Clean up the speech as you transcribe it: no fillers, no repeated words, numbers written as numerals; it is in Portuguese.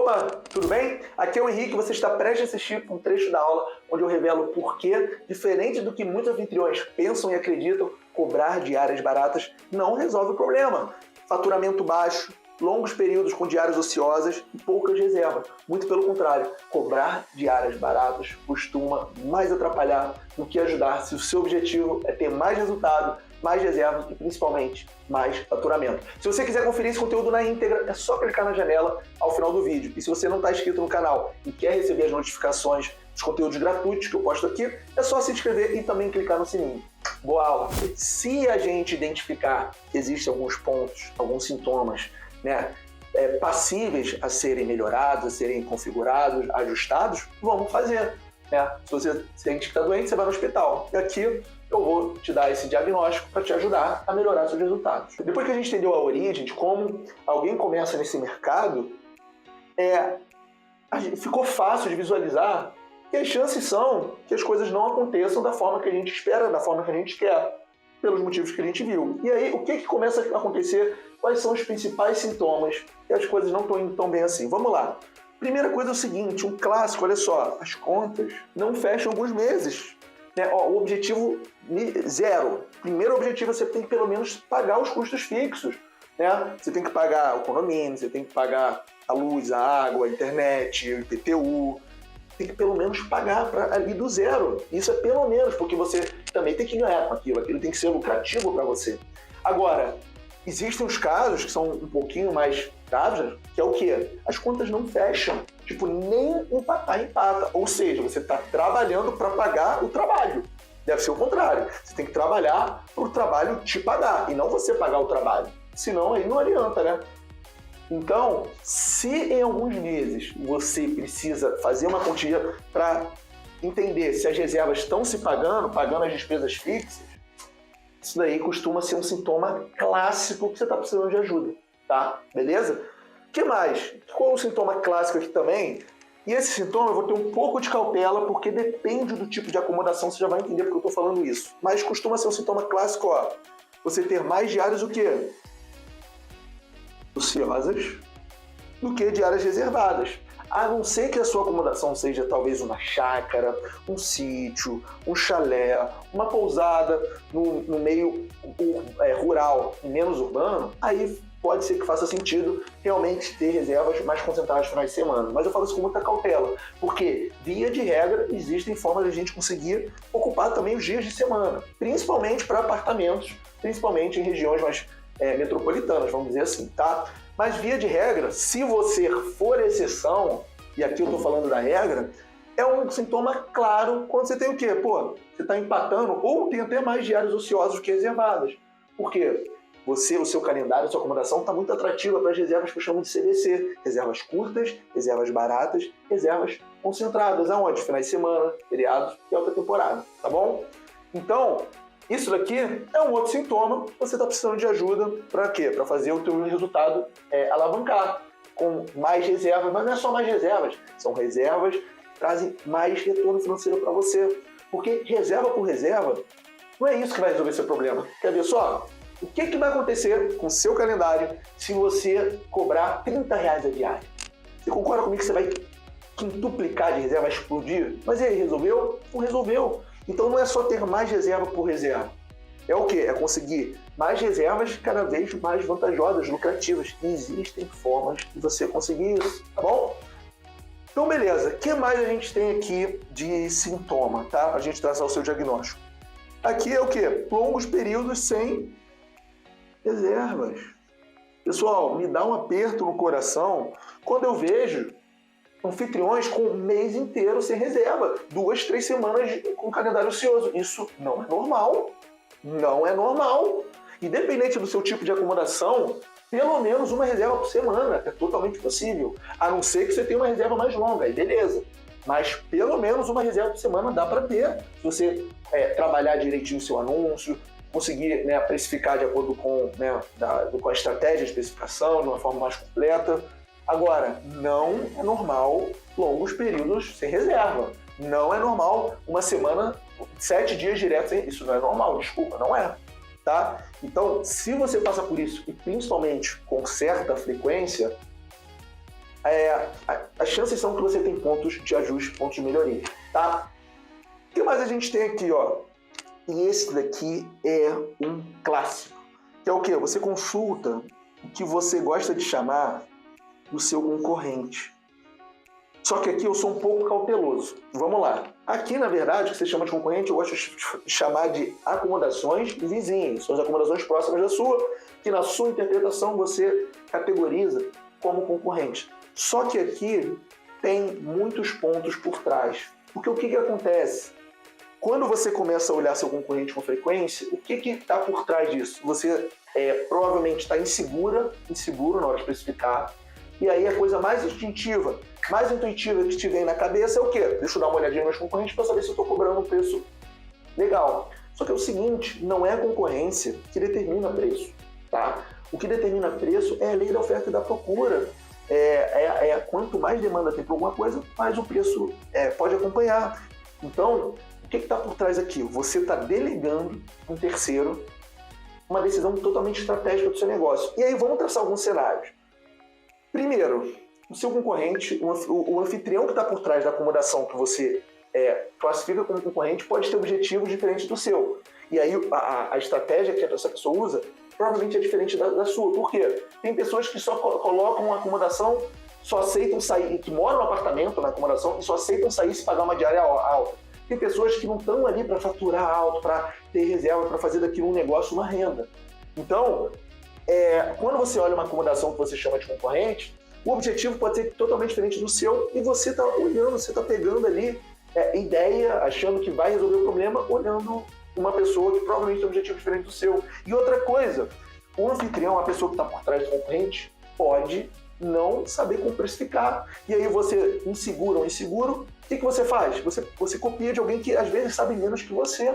Opa, tudo bem? Aqui é o Henrique, você está prestes a assistir um trecho da aula onde eu revelo por que, diferente do que muitos anfitriões pensam e acreditam, cobrar diárias baratas não resolve o problema. Faturamento baixo, longos períodos com diárias ociosas e poucas reservas. Muito pelo contrário, cobrar diárias baratas costuma mais atrapalhar do que ajudar se o seu objetivo é ter mais resultado, mais reservas e principalmente mais faturamento. Se você quiser conferir esse conteúdo na íntegra, é só clicar na janela ao final do vídeo. E se você não está inscrito no canal e quer receber as notificações dos conteúdos gratuitos que eu posto aqui, é só se inscrever e também clicar no sininho. Boa aula! Se a gente identificar que existem alguns pontos, alguns sintomas, passíveis a serem melhorados, a serem configurados, ajustados, vamos fazer. Se você sente que está doente, você vai no hospital. E aqui eu vou te dar esse diagnóstico para te ajudar a melhorar seus resultados. Depois que a gente entendeu a origem de como alguém começa nesse mercado, ficou fácil de visualizar que as chances são que as coisas não aconteçam da forma que a gente espera, da forma que a gente quer, pelos motivos que a gente viu. E aí, o que começa a acontecer? Quais são os principais sintomas que as coisas não estão indo tão bem assim? Vamos lá. Primeira coisa é o seguinte, um clássico, olha só, as contas não fecham alguns meses. O objetivo zero. Primeiro objetivo, você tem que pelo menos pagar os custos fixos. Você tem que pagar o condomínio, você tem que pagar a luz, a água, a internet, o IPTU. Tem que pelo menos pagar ali do zero. Isso é pelo menos, porque você também tem que ganhar com aquilo. Aquilo tem que ser lucrativo para você. Agora, existem os casos que são um pouquinho mais graves, que é o quê? As contas não fecham. Nem empatar empata. Ou seja, você está trabalhando para pagar o trabalho. Deve ser o contrário. Você tem que trabalhar para o trabalho te pagar e não você pagar o trabalho. Senão aí não adianta, né? Então, se em alguns meses você precisa fazer uma quantia para entender se as reservas estão se pagando as despesas fixas, isso daí costuma ser um sintoma clássico que você está precisando de ajuda, tá? Beleza? O que mais? Qual é o sintoma clássico aqui também? E esse sintoma eu vou ter um pouco de cautela, porque depende do tipo de acomodação, você já vai entender porque eu estou falando isso. Mas costuma ser um sintoma clássico, você ter mais diárias o quê? Ociosas do que diárias reservadas. A não ser que a sua acomodação seja talvez uma chácara, um sítio, um chalé, uma pousada no meio rural e menos urbano, aí pode ser que faça sentido realmente ter reservas mais concentradas nos finais de semana. Mas eu falo isso com muita cautela, porque, via de regra, existem formas de a gente conseguir ocupar também os dias de semana, principalmente para apartamentos, principalmente em regiões mais metropolitanas, vamos dizer assim, tá? Mas, via de regra, se você for exceção, e aqui eu estou falando da regra, é um sintoma claro quando você tem o quê? Você está empatando ou tem até mais diários ociosos que reservadas. Por quê? O seu calendário, a sua acomodação está muito atrativa para as reservas que eu chamo de CVC. Reservas curtas, reservas baratas, reservas concentradas. Aonde? Finais de semana, feriados e alta temporada, tá bom? Então, isso daqui é um outro sintoma que você está precisando de ajuda para quê? Para fazer o teu resultado alavancar com mais reservas, mas não é só mais reservas, são reservas que trazem mais retorno financeiro para você. Porque reserva por reserva, não é isso que vai resolver seu problema. Quer ver só? O que vai acontecer com o seu calendário se você cobrar R$30 a diária? Você concorda comigo que você vai quintuplicar de reserva, vai explodir? Mas e aí, resolveu? Não resolveu. Então não é só ter mais reserva por reserva. É o quê? É conseguir mais reservas cada vez mais vantajosas, lucrativas. E existem formas de você conseguir isso, tá bom? Então beleza, o que mais a gente tem aqui de sintoma, tá? A gente traçar o seu diagnóstico. Aqui é o quê? Longos períodos sem reservas. Pessoal, me dá um aperto no coração quando eu vejo anfitriões com um mês inteiro sem reserva, 2, 3 semanas com calendário ocioso. Isso não é normal. Não é normal. Independente do seu tipo de acomodação, pelo menos uma reserva por semana é totalmente possível. A não ser que você tenha uma reserva mais longa, aí beleza. Mas pelo menos uma reserva por semana dá para ter. Se você trabalhar direitinho o seu anúncio, conseguir precificar de acordo com a estratégia de especificação, de uma forma mais completa. Agora, não é normal longos períodos sem reserva. Não é normal uma semana, 7 dias direto sem... Isso não é normal, desculpa, não é. Tá? Então, se você passa por isso, e principalmente com certa frequência, as chances são que você tem pontos de ajuste, pontos de melhoria, tá? O que mais a gente tem aqui, ó? E esse daqui é um clássico. Que é o quê? Você consulta o que você gosta de chamar do seu concorrente. Só que aqui eu sou um pouco cauteloso. Vamos lá. Aqui, na verdade, o que você chama de concorrente, eu gosto de chamar de acomodações vizinhas. São as acomodações próximas da sua, que na sua interpretação você categoriza como concorrente. Só que aqui tem muitos pontos por trás. Porque o que acontece? Quando você começa a olhar seu concorrente com frequência, o que está por trás disso? Você provavelmente está inseguro na hora de especificar. E aí a coisa mais instintiva, mais intuitiva que te vem na cabeça é o quê? Deixa eu dar uma olhadinha nos meus concorrentes para saber se eu estou cobrando um preço legal. Só que é o seguinte, não é a concorrência que determina preço, tá? O que determina preço é a lei da oferta e da procura. Quanto mais demanda tem por alguma coisa, mais o preço pode acompanhar. Então, o que está por trás aqui? Você está delegando um terceiro uma decisão totalmente estratégica do seu negócio. E aí vamos traçar alguns cenários. Primeiro, o seu concorrente, o anfitrião que está por trás da acomodação que você classifica como concorrente pode ter objetivos diferentes do seu. E aí a estratégia que essa pessoa usa provavelmente é diferente da sua. Por quê? Tem pessoas que só colocam uma acomodação, só aceitam sair, que moram no apartamento, na acomodação, e só aceitam sair se pagar uma diária alta. Tem pessoas que não estão ali para faturar alto, para ter reserva, para fazer daquilo um negócio, uma renda. Então, quando você olha uma acomodação que você chama de concorrente, o objetivo pode ser totalmente diferente do seu e você está olhando, você está pegando ali ideia, achando que vai resolver o problema, olhando uma pessoa que provavelmente tem um objetivo diferente do seu. E outra coisa, o anfitrião, a pessoa que está por trás do concorrente, pode não saber como precificar. E aí você, inseguro ou inseguro, o que você faz? Você copia de alguém que às vezes sabe menos que você.